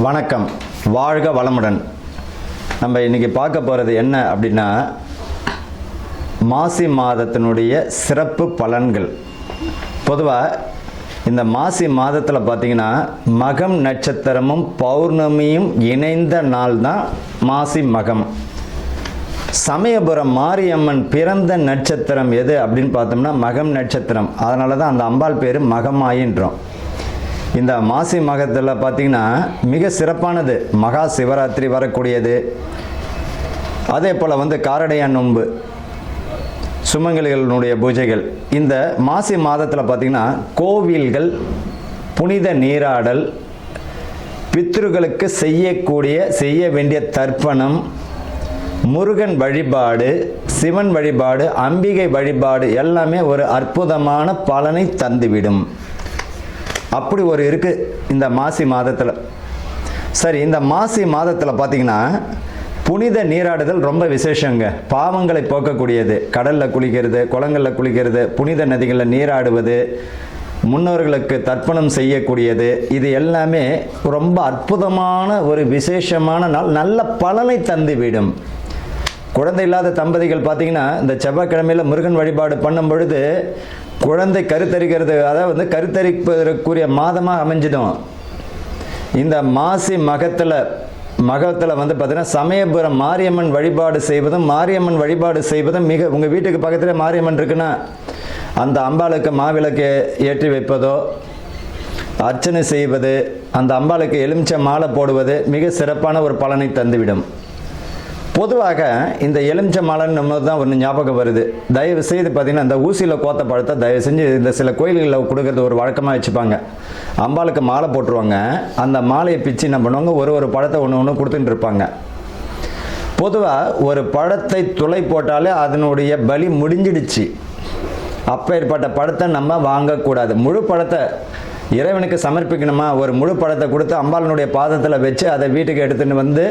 வணக்கம், வாழ்க வளமுடன். நம்ம இன்றைக்கி பார்க்க போகிறது என்ன அப்படின்னா, மாசி மாதத்தினுடைய சிறப்பு பலன்கள். பொதுவாக இந்த மாசி மாதத்தில் பார்த்திங்கன்னா மகம் நட்சத்திரமும் பௌர்ணமியும் இணைந்த நாள் தான் மாசி மகம். சமயபுரம் மாரியம்மன் பிறந்த நட்சத்திரம் எது அப்படின்னு பார்த்தோம்னா மகம் நட்சத்திரம். அதனால தான் அந்த அம்பாள் பேர் மகமாயின்றோம். இந்த மாசி மகத்தில் பார்த்திங்கன்னா மிக சிறப்பானது மகா சிவராத்திரி வரக்கூடியது. அதே போல் காரடையான் நோன்பு, சுமங்கலிகளுடைய பூஜைகள். இந்த மாசி மாதத்தில் பார்த்திங்கன்னா கோவில்கள், புனித நீராடல், பித்ருக்களுக்கு செய்ய வேண்டிய தர்ப்பணம், முருகன் வழிபாடு, சிவன் வழிபாடு, அம்பிகை வழிபாடு எல்லாமே ஒரு அற்புதமான பலனை தந்துவிடும். அப்படி ஒரு இருக்குது இந்த மாசி மாதத்தில். சரி, இந்த மாசி மாதத்தில் பார்த்திங்கன்னா புனித நீராடுதல் ரொம்ப விசேஷங்க. பாவங்களை போக்கக்கூடியது. கடலில் குளிக்கிறது, குளங்களில் குளிக்கிறது, புனித நதிகளில் நீராடுவது, முன்னோர்களுக்கு தர்ப்பணம் செய்யக்கூடியது, இது எல்லாமே ரொம்ப அற்புதமான ஒரு விசேஷமான நாள். நல்ல பலனை தந்துவிடும். குழந்தை இல்லாத தம்பதிகள் பார்த்திங்கன்னா இந்த செவ்வாய்க்கிழமையில் முருகன் வழிபாடு பண்ணும் பொழுது குழந்தை கருத்தரிக்கிறது, அதாவது கருத்தரிப்பதற்குரிய மாதமாக அமைஞ்சிடும். இந்த மாசி மகத்தில் பார்த்திங்கன்னா சமயபுரம் மாரியம்மன் வழிபாடு செய்வதும் மிக, உங்கள் வீட்டுக்கு பக்கத்தில் மாரியம்மன் இருக்குன்னா அந்த அம்பாளுக்கு மாவிளக்கு ஏற்றி வைப்பதோ, அர்ச்சனை செய்வது, அந்த அம்பாளுக்கு எலுமிச்சை மாலை போடுவது மிக சிறப்பான ஒரு பலனை தந்துவிடும். பொதுவாக இந்த எலுமிச்சை மாலைன்னு நம்ம தான் ஒன்று ஞாபகம் வருது. தயவு செய்து பார்த்திங்கன்னா இந்த ஊசியில் கோத்த பழத்தை தயவு செஞ்சு இந்த சில கோயில்களில் கொடுக்கறது ஒரு வழக்கமாக வச்சுப்பாங்க. அம்பாளுக்கு மாலை போட்டுருவாங்க. அந்த மாலையை பிச்சு என்ன பண்ணுவாங்க, ஒரு பழத்தை ஒன்று கொடுத்துட்டு இருப்பாங்க. பொதுவாக ஒரு பழத்தை துளை போட்டாலே அதனுடைய பலி முடிஞ்சிடுச்சு. அப்பேற்பட்ட பழத்தை நம்ம வாங்கக்கூடாது. முழு பழத்தை இறைவனுக்கு சமர்ப்பிக்கணுமா, ஒரு முழு பழத்தை கொடுத்து அம்பாளனுடைய பாதத்தில் வச்சு அதை வீட்டுக்கு எடுத்துகிட்டு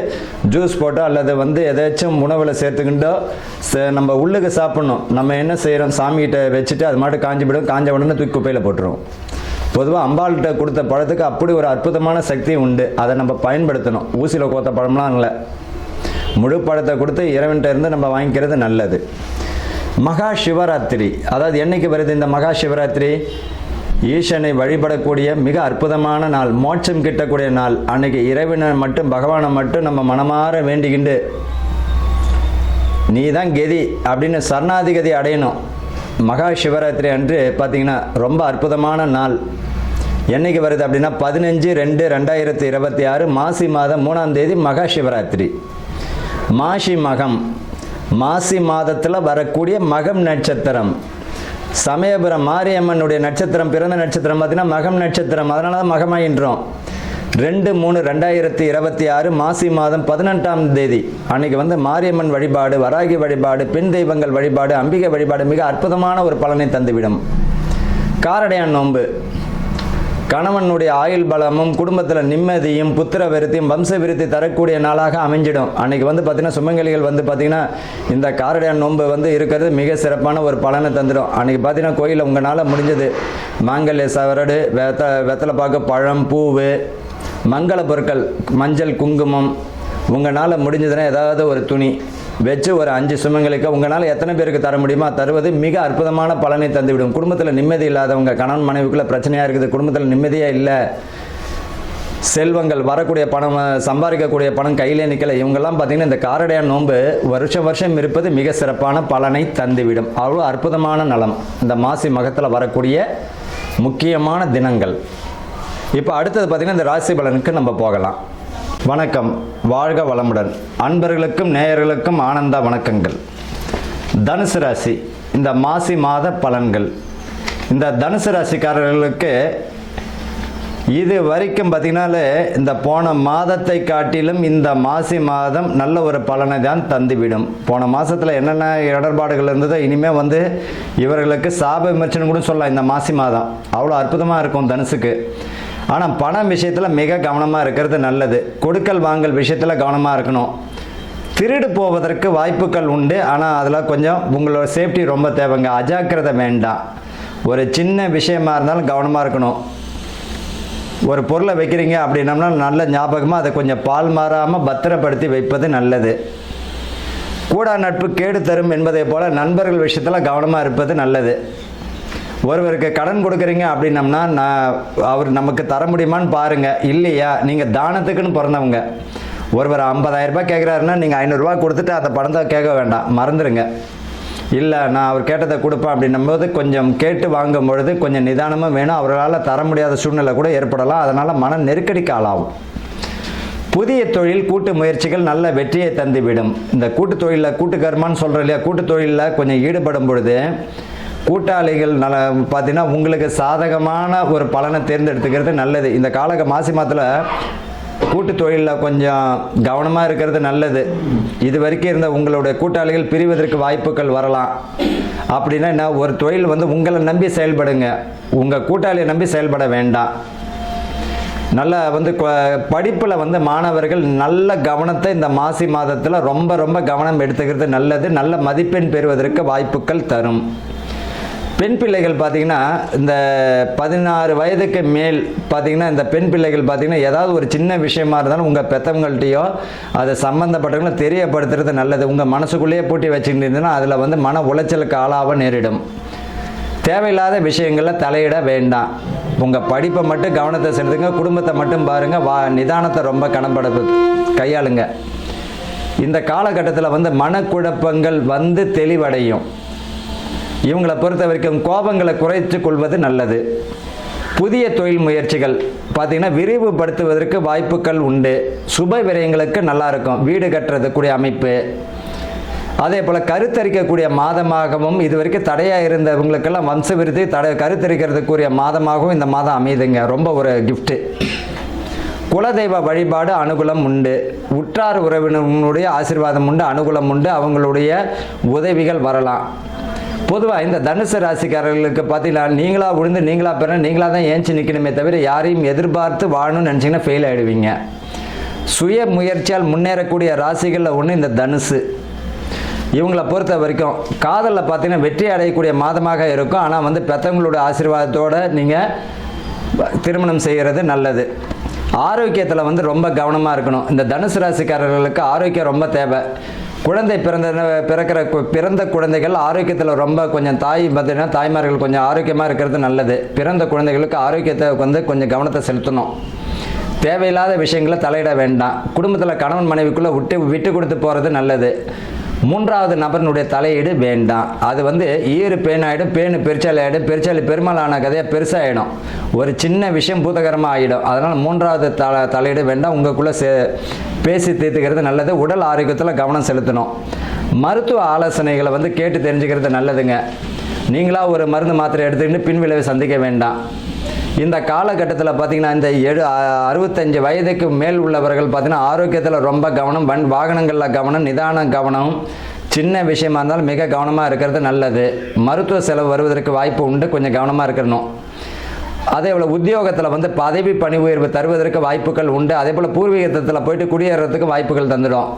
ஜூஸ் போட்டோ அல்லது எதாச்சும் உணவில் சேர்த்துக்கிட்டோ நம்ம உள்ளுக்கு சாப்பிட்ணும். நம்ம என்ன செய்கிறோம், சாமிகிட்ட வச்சுட்டு அது மாட்டு காஞ்சி விடும். காஞ்ச உடனே தூக்கி குப்பையில் போட்டுருவோம். பொதுவாக அம்பாள்கிட்ட கொடுத்த பழத்துக்கு அப்படி ஒரு அற்புதமான சக்தி உண்டு. அதை நம்ம பயன்படுத்தணும். ஊசியில் கோத்த பழம்லாம் இல்லை, முழு பழத்தை கொடுத்து இறைவன்கிட்ட இருந்து நம்ம வாங்கிக்கிறது நல்லது. மகா சிவராத்திரி, அதாவது என்னைக்கு வருது இந்த மகா சிவராத்திரி? ஈசனை வழிபடக்கூடிய மிக அற்புதமான நாள், மோட்சம் கிட்டக்கூடிய நாள். அன்னைக்கு இறைவனை மட்டும், பகவானை மட்டும் நம்ம மனமாற வேண்டிக்கிண்டு நீ தான் கதி அப்படின்னு சரணாதிகதி அடையணும். மகா சிவராத்திரி அன்று பார்த்திங்கன்னா ரொம்ப அற்புதமான நாள். என்னைக்கு வருது அப்படின்னா 15/2/2026 மாசி மாதம் 3ஆம் தேதி மகா சிவராத்திரி. மாசி மகம், மாசி மாதத்தில் வரக்கூடிய மகம் நட்சத்திரம். சமயபுரம் மாரியம்மனுடைய நட்சத்திரம், பிறந்த நட்சத்திரம் பார்த்திங்கன்னா மகம் நட்சத்திரம். அதனால தான் மகமாயின்றோம். 2/3/2026 மாசி மாதம் 18ஆம் தேதி அன்னைக்கு மாரியம்மன் வழிபாடு, வராகி வழிபாடு, பெண் தெய்வங்கள் வழிபாடு, அம்பிகை வழிபாடு மிக அற்புதமான ஒரு பலனை தந்துவிடும். காரடையான் நோன்பு, கணவனுடைய ஆயுள் பலமும் குடும்பத்தில் நிம்மதியும் புத்திர விருத்தியும் வம்ச விருத்தி தரக்கூடிய நாளாக அமைஞ்சிடும். அன்றைக்கி பார்த்திங்கன்னா சுமங்கலிகள் பார்த்திங்கன்னா இந்த காரடையான் நோன்பு இருக்கிறது மிக சிறப்பான ஒரு பலனை தந்துடும். அன்றைக்கி பார்த்திங்கன்னா கோயிலில் உங்களால் முடிஞ்சது மாங்கல்ய சவரடு, வெத்தலை பாக்கு, பழம், பூவு, மங்கள பொருட்கள், மஞ்சள், குங்குமம், உங்களால் முடிஞ்சதுன்னா ஏதாவது ஒரு துணி வச்சு ஒரு 5 சுமங்களுக்கு உங்களால் எத்தனை பேருக்கு தர முடியுமோ தருவது மிக அற்புதமான பலனை தந்துவிடும். குடும்பத்தில் நிம்மதி இல்லாதவங்க, கணவன் மனைவிக்குள்ள பிரச்சனையாக இருக்குது, குடும்பத்தில் நிம்மதியாக இல்லை, செல்வங்கள் வரக்கூடிய பணம், சம்பாதிக்கக்கூடிய பணம் கையிலே நிற்கலை, இவங்கெல்லாம் பார்த்திங்கன்னா இந்த காரடையான் நோன்பு வருஷம் இருப்பது மிக சிறப்பான பலனை தந்துவிடும். அவ்வளோ அற்புதமான நலம் இந்த மாசி மகத்தில் வரக்கூடிய முக்கியமான தினங்கள். இப்போ அடுத்தது பார்த்திங்கன்னா இந்த ராசி பலனுக்கு நம்ம போகலாம். வணக்கம், வாழ்க வளமுடன். அன்பர்களுக்கும் நேயர்களுக்கும் ஆனந்த வணக்கங்கள். தனுசு ராசி, இந்த மாசி மாத பலன்கள். இந்த தனுசு ராசிக்காரர்களுக்கு இது வரைக்கும் பார்த்திங்கனாலே இந்த போன மாதத்தை காட்டிலும் இந்த மாசி மாதம் நல்ல ஒரு பலனை தான் தந்துவிடும். போன மாதத்தில் என்னென்ன இடர்பாடுகள் இருந்ததோ இனிமேல் இவர்களுக்கு சாப விமர்சனம் கூட சொல்லலாம். இந்த மாசி மாதம் அவ்வளோ அற்புதமாக இருக்கும் தனுசுக்கு. ஆனால் பணம் விஷயத்தில் மிக கவனமாக இருக்கிறது நல்லது. கொடுக்கல் வாங்கல் விஷயத்தில் கவனமாக இருக்கணும். திருடு போவதற்கு வாய்ப்புகள் உண்டு. ஆனால் அதில் கொஞ்சம் உங்களோட சேஃப்டி ரொம்ப தேவைங்க. அஜாக்கிரதை வேண்டாம். ஒரு சின்ன விஷயமா இருந்தாலும் கவனமாக இருக்கணும். ஒரு பொருளை வைக்கிறீங்க அப்படின்னம்னா நல்ல ஞாபகமாக அதை கொஞ்சம் பால் மாறாமல் பத்திரப்படுத்தி வைப்பது நல்லது. கூடா நட்பு கேடு தரும் என்பதை போல் நண்பர்கள் விஷயத்தில் கவனமாக இருப்பது நல்லது. ஒருவருக்கு கடன் கொடுக்குறீங்க அப்படின்னம்னா அவர் நமக்கு தர முடியுமான்னு பாருங்கள். இல்லையா, நீங்கள் தானத்துக்குன்னு பிறந்தவங்க. ஒருவர் 50,000 ரூபாய் கேட்குறாருன்னா நீங்கள் 500 ரூபா கொடுத்துட்டு அந்த பணத்தை கேட்க வேண்டாம், மறந்துடுங்க. இல்லை நான் அவர் கேட்டதை கொடுப்பேன் அப்படின்னும்போது கொஞ்சம் கேட்டு வாங்கும் பொழுது கொஞ்சம் நிதானமாக வேணும். அவர்களால் தர முடியாத சூழ்நிலை கூட ஏற்படலாம். அதனால் மன நெருக்கடிக்கு ஆளாகும். புதிய தொழில் கூட்டு முயற்சிகள் நல்ல வெற்றியை தந்துவிடும். இந்த கூட்டு தொழிலில் கூட்டு கர்மான்னு சொல்கிறோம் இல்லையா, கூட்டு தொழிலில் கொஞ்சம் ஈடுபடும் பொழுது கூட்டாளிகள் பார்த்தீங்கன்னா உங்களுக்கு சாதகமான ஒரு பலனை தேர்ந்தெடுத்துக்கிறது நல்லது. இந்த மாசி மாதத்தில் கூட்டு தொழிலில் கொஞ்சம் கவனமாக இருக்கிறது நல்லது. இது வரைக்கும் இருந்த உங்களுடைய கூட்டாளிகள் பிரிவதற்கு வாய்ப்புகள் வரலாம். அப்படின்னா என்ன, ஒரு தொழில் உங்களை நம்பி செயல்படுங்க, உங்கள் கூட்டாளியை நம்பி செயல்பட வேண்டாம். நல்ல படிப்பில் மாணவர்கள் நல்ல கவனத்தை இந்த மாசி மாதத்தில் ரொம்ப ரொம்ப கவனம் எடுத்துக்கிறது நல்லது. நல்ல மதிப்பெண் பெறுவதற்கு வாய்ப்புகள் தரும். பெண் பிள்ளைகள் பார்த்திங்கன்னா இந்த 16 வயதுக்கு மேல் பார்த்திங்கன்னா இந்த பெண் பிள்ளைகள் பார்த்திங்கன்னா ஏதாவது ஒரு சின்ன விஷயமா இருந்தாலும் உங்கள் பெற்றவங்கள்ட்டையோ அதை சம்மந்தப்பட்டவங்களும் தெரியப்படுத்துறது நல்லது. உங்கள் மனசுக்குள்ளேயே பூட்டி வச்சுக்கிட்டு இருந்ததுன்னா அதில் மன உளைச்சலுக்கு ஆளாக நேரிடும். தேவையில்லாத விஷயங்களில் தலையிட வேண்டாம். உங்கள் படிப்பை மட்டும் கவனத்தை செலுத்துங்க, குடும்பத்தை மட்டும் பாருங்கள், நிதானத்தை ரொம்ப கையாளுங்க. இந்த காலகட்டத்தில் மனக்குழப்பங்கள் தெளிவடையும். இவங்களை பொறுத்த வரைக்கும் கோபங்களை குறைத்து கொள்வது நல்லது. புதிய தொழில் முயற்சிகள் பார்த்திங்கன்னா விரிவுபடுத்துவதற்கு வாய்ப்புகள் உண்டு. சுப விரயங்களுக்கு நல்லா இருக்கும். வீடு கட்டுறதுக்கூடிய அமைப்பு, அதே போல் கருத்தரிக்கக்கூடிய மாதமாகவும் இது வரைக்கும் தடையாக இருந்தவங்களுக்கெல்லாம் வம்ச விருது கருத்தரிக்கிறதுக்குரிய மாதமாகவும் இந்த மாதம் அமையுதுங்க. ரொம்ப ஒரு கிஃப்ட்டு. குலதெய்வ வழிபாடு அனுகூலம் உண்டு. உற்றார் உறவினர்களுடைய ஆசீர்வாதம் உண்டு, அனுகூலம் உண்டு. அவங்களுடைய உதவிகள் வரலாம். பொதுவாக இந்த தனுசு ராசிக்காரர்களுக்கு பார்த்தீங்கன்னா நீங்களாக விழுந்து நீங்களாக பெற நீங்களாக தான் ஏஞ்சி நிற்கணுமே தவிர யாரையும் எதிர்பார்த்து வாழணும்னு நினச்சிங்கன்னா ஃபெயில் ஆகிடுவீங்க. சுய முயற்சியால் முன்னேறக்கூடிய ராசிகளில் ஒன்று இந்த தனுசு. இவங்களை பொறுத்த வரைக்கும் காதலில் பார்த்தீங்கன்னா வெற்றி அடையக்கூடிய மாதமாக இருக்கும். ஆனால் பெற்றவங்களோட ஆசீர்வாதத்தோடு நீங்கள் திருமணம் செய்கிறது நல்லது. ஆரோக்கியத்தில் ரொம்ப கவனமாக இருக்கணும். இந்த தனுசு ராசிக்காரர்களுக்கு ஆரோக்கியம் ரொம்ப தேவை. குழந்தை பிறந்த குழந்தைகள் ஆரோக்கியத்தில் ரொம்ப கொஞ்சம் பார்த்தீங்கன்னா தாய்மார்கள் கொஞ்சம் ஆரோக்கியமாக இருக்கிறது நல்லது. பிறந்த குழந்தைகளுக்கு ஆரோக்கியத்தை கொஞ்சம் கவனத்தை செலுத்தணும். தேவையில்லாத விஷயங்களை தலையிட வேண்டாம். குடும்பத்தில் கணவன் மனைவிக்குள்ளே விட்டு கொடுத்து போகிறது நல்லது. மூன்றாவது நபரினுடைய தலையீடு வேண்டாம். அது ஈறு பேனாயிடும், பேனு பெருச்சாலி ஆகிடும், பெருச்சாலி பெருமாளான கதையாக பெருசாகிடும். ஒரு சின்ன விஷயம் பூதகரமாக ஆகிடும். அதனால் மூன்றாவது தலையீடு வேண்டாம். உங்களுக்குள்ளே பேசி தீர்த்துக்கிறது நல்லது. உடல் ஆரோக்கியத்தில் கவனம் செலுத்தணும். மருத்துவ ஆலோசனைகளை கேட்டு தெரிஞ்சுக்கிறது நல்லதுங்க. நீங்களாக ஒரு மருந்து மாத்திரை எடுத்துக்கிட்டு பின் விளைவை சந்திக்க வேண்டாம். இந்த காலகட்டத்தில் பார்த்திங்கன்னா இந்த 65 வயதுக்கு மேல் உள்ளவர்கள் பார்த்திங்கன்னா ஆரோக்கியத்தில் ரொம்ப கவனம், வாகனங்களில் கவனம், நிதான கவனம். சின்ன விஷயமா இருந்தாலும் மிக கவனமாக இருக்கிறது நல்லது. மருத்துவ செலவு வருவதற்கு வாய்ப்பு உண்டு, கொஞ்சம் கவனமாக இருக்கணும். அதே போல் உத்தியோகத்தில் பதவி பணி உயர்வு தருவதற்கு வாய்ப்புகள் உண்டு. அதே போல் பூர்வீகத்தில் போயிட்டு குடியேறதுக்கு வாய்ப்புகள் தந்துடும்.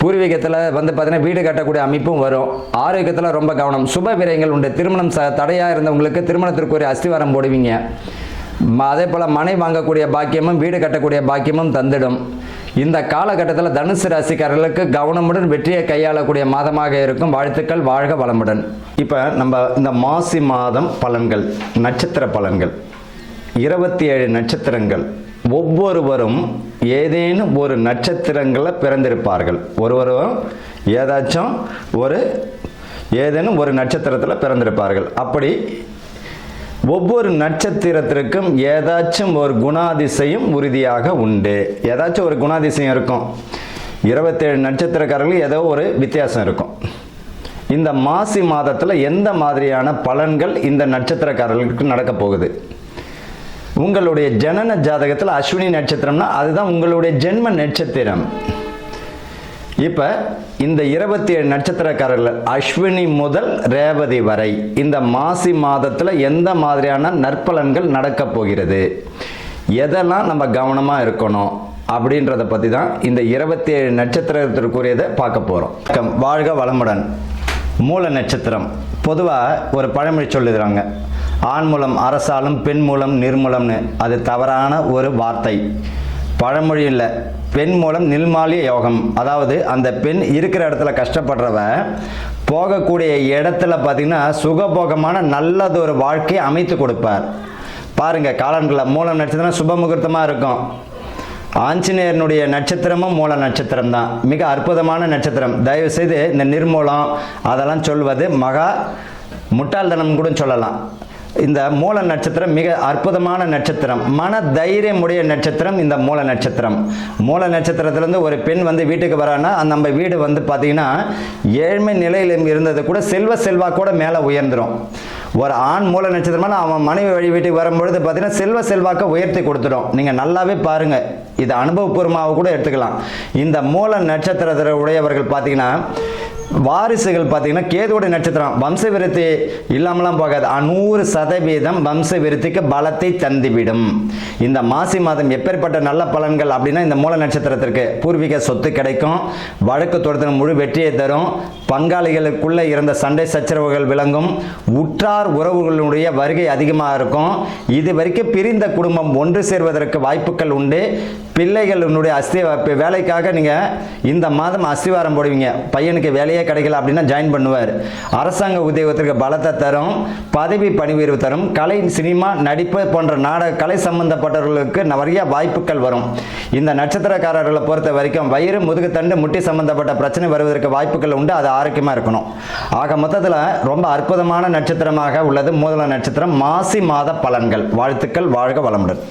பூர்வீகத்தில் பார்த்தீங்கன்னா வீடு கட்டக்கூடிய அமைப்பும் வரும். ஆரோக்கியத்தில் ரொம்ப கவனம். சுப விரயங்கள் உண்டு. திருமணம் தடையாக இருந்தவங்களுக்கு திருமணத்திற்குரிய அஸ்திவாரம் போடுவீங்க. அதே போல் மனை வாங்கக்கூடிய பாக்கியமும் வீடு கட்டக்கூடிய பாக்கியமும் தந்திடும். இந்த காலகட்டத்தில் தனுசு ராசிக்காரர்களுக்கு கவனமுடன் வெற்றியை கையாளக்கூடிய மாதமாக இருக்கும். வாழ்த்துக்கள், வாழ்க வளமுடன். இப்போ நம்ம இந்த மாசி மாதம் பலன்கள், நட்சத்திர பலன்கள், 27 நட்சத்திரங்கள். ஒவ்வொருவரும் ஏதேனும் ஒரு நட்சத்திரங்களில் பிறந்திருப்பார்கள். ஒருவரும் ஏதேனும் ஒரு நட்சத்திரத்தில் பிறந்திருப்பார்கள். அப்படி ஒவ்வொரு நட்சத்திரத்திற்கும் ஏதாச்சும் ஒரு குணாதிசயம் உறுதியாக உண்டு. ஏதாச்சும் ஒரு குணாதிசயம் இருக்கும். 27 நட்சத்திரக்காரர்கள் ஏதோ ஒரு வித்தியாசம் இருக்கும். இந்த மாசி மாதத்தில் எந்த மாதிரியான பலன்கள் இந்த நட்சத்திரக்காரர்களுக்கு நடக்க போகுது? உங்களுடைய ஜனன ஜாதகத்தில் அஸ்வினி நட்சத்திரம்னா அதுதான் உங்களுடைய ஜென்ம நட்சத்திரம். இப்போ இந்த 27 நட்சத்திரக்காரர்கள் அஸ்வினி முதல் ரேவதி வரை இந்த மாசி மாதத்தில் எந்த மாதிரியான நற்பலன்கள் நடக்க போகிறது, எதெல்லாம் நம்ம கவனமாக இருக்கணும் அப்படின்றத பற்றி தான் இந்த 27 நட்சத்திரத்திற்குரியதை பார்க்க போகிறோம். வாழ்க வளமுடன். மூல நட்சத்திரம். பொதுவாக ஒரு பழமொழி சொல்லுறாங்க, ஆண் மூலம் அரசாலும் பெண் மூலம் நிர்மூலம்னு. அது தவறான ஒரு வார்த்தை. பழமொழி இல்லை, பெண் மூலம் நிர்மாலிய யோகம். அதாவது அந்த பெண் இருக்கிற இடத்துல கஷ்டப்படுறவ போகக்கூடிய இடத்துல பார்த்தீங்கன்னா சுகபோகமான நல்லதொரு வாழ்க்கையை அமைத்து கொடுப்பார். பாருங்க, காலன்களில் மூலம் நட்சத்திரம் சுப முகூர்த்தமாக இருக்கும். ஆஞ்சநேயனுடைய நட்சத்திரமும் மூல நட்சத்திரம் தான், மிக அற்புதமான நட்சத்திரம். தயவுசெய்து இந்த நிர்மூலம் அதெல்லாம் சொல்வது மகா முட்டாள்தனம் கூட சொல்லலாம். இந்த மூல நட்சத்திரம் மிக அற்புதமான நட்சத்திரம், மன தைரியமுடைய நட்சத்திரம் இந்த மூல நட்சத்திரம். மூல நட்சத்திரத்திலேருந்து ஒரு பெண் வந்து வீட்டுக்கு வரான்னா நம்ம வீடு வந்து பார்த்தீங்கன்னா ஏழ்மை நிலையில் இருந்தது கூட செல்வா கூட மேலே உயர்ந்துடும். ஒரு ஆண் மூல நட்சத்திரமான அவன் மனைவி வழி வீட்டுக்கு வரும்பொழுது பார்த்தீங்கன்னா செல்வாக்க உயர்த்தி கொடுத்துடும். நீங்கள் நல்லாவே பாருங்கள், இது அனுபவபூர்வமாக கூட எடுத்துக்கலாம். இந்த மூல நட்சத்திரத்தில் உடையவர்கள் பார்த்தீங்கன்னா வாரிசுகள் பார்த்தீங்கன்னா கேதுவோட நட்சத்திரம் வம்ச விருத்தி இல்லாமலாம் போகாது. 100% வம்ச விருத்திக்கு பலத்தை தந்துவிடும். இந்த மாசி மாதம் எப்பேற்பட்ட நல்ல பலன்கள் அப்படின்னா, இந்த மூல நட்சத்திரத்திற்கு பூர்வீக சொத்து கிடைக்கும், வழக்கு தொடுத்த முழு வெற்றியை தரும், பங்காளிகளுக்குள்ள இருந்த சண்டை சச்சரவுகள் விளங்கும், உற்றார் உறவுகளுடைய வருகை அதிகமாக இருக்கும், இது வரைக்கும் பிரிந்த குடும்பம் ஒன்று சேர்வதற்கு வாய்ப்புகள் உண்டு. பிள்ளைகளுடைய வேலைக்காக நீங்கள் இந்த மாதம் அஸ்திவாரம் போடுவீங்க. பையனுக்கு வேலையே கிடைக்கல அப்படின்னா ஜாயின் பண்ணுவார். அரசாங்க உத்தியோகத்திற்கு பலத்தை தரும், பதவி பணி உயர்வு தரும், கலை சினிமா நடிப்பு போன்ற நாடக கலை சம்பந்தப்பட்டவர்களுக்கு நிறைய வாய்ப்புகள் வரும். இந்த நட்சத்திரக்காரர்களை பொறுத்த வரைக்கும் வயிறு முதுகுத்தண்டு முட்டி சம்பந்தப்பட்ட பிரச்சனை வருவதற்கு வாய்ப்புகள் உண்டு. அது ஆரோக்கியமாக இருக்கணும். ஆக மொத்தத்தில் ரொம்ப அற்புதமான நட்சத்திரமாக உள்ளது மூல நட்சத்திரம். மாசி மாத பலன்கள். வாழ்த்துக்கள். வாழ்க வளமுடன்.